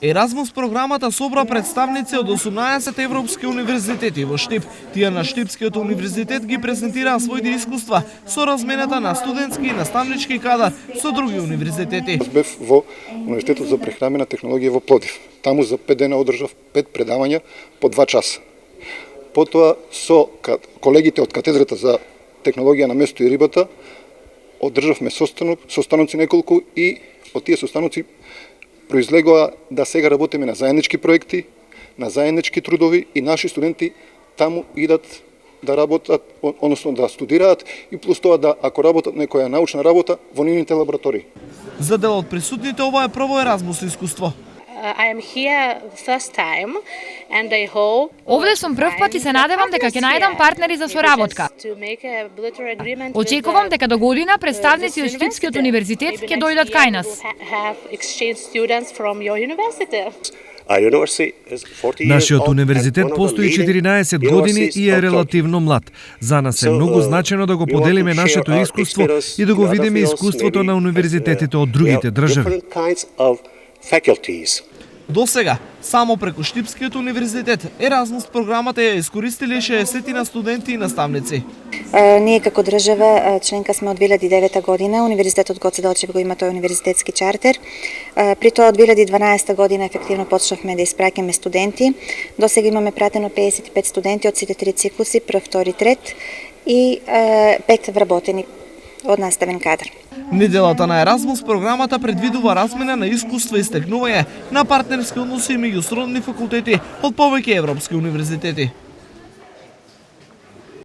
Еразмус програмата собра представници од 18 европски универзитети во Штип. Тие на Штипскиот универзитет ги презентираа своите искуства со размената на студентски и наставнички кадар со други универзитети. Бев во Универзитетот за прехранбена технологија во Пловдив. Таму за 5 дена одржав 5 предавања по 2 часа. Потоа со колегите од катедрата за технологија на место и рибата одржавме состаноци неколку и од тие состаноци произлегоа да сега работиме на заеднички проекти, на заеднички трудови и наши студенти таму идат да работат, односно да студираат и плюс тоа да ако работат некоја научна работа во нивните лаборатории. За дел од присутните ова е прво Еразмус искуство. Овде сум прв пат и се надевам дека ќе најдам партнери за соработка. Очекувам дека до година представници од Штипскиот универзитет ќе дојдат кај нас. Нашиот универзитет постои 14 години и е релативно млад. За нас е многу значено да го поделиме нашето искуство и да го видиме искуството на универзитетите од другите држави. До сега, само преку Штипскиот универзитет, Еразмус програмата ја искористиле 60 на студенти и наставници. Ние како држава членка сме од 2009 година, Универзитетот Гоце Делчев го има тој универзитетски чартер. При тоа од 2012 година ефективно почнавме да испраќаме студенти. До сега имаме пратено 55 студенти од сите 3 циклуси, прв, втори, трет и 5 вработени од наставен кадар. Неделата на Еразмус програмата предвидува размена на искуства и стекнување на партнерски односи меѓу сродни факултети од повеќе европски универзитети.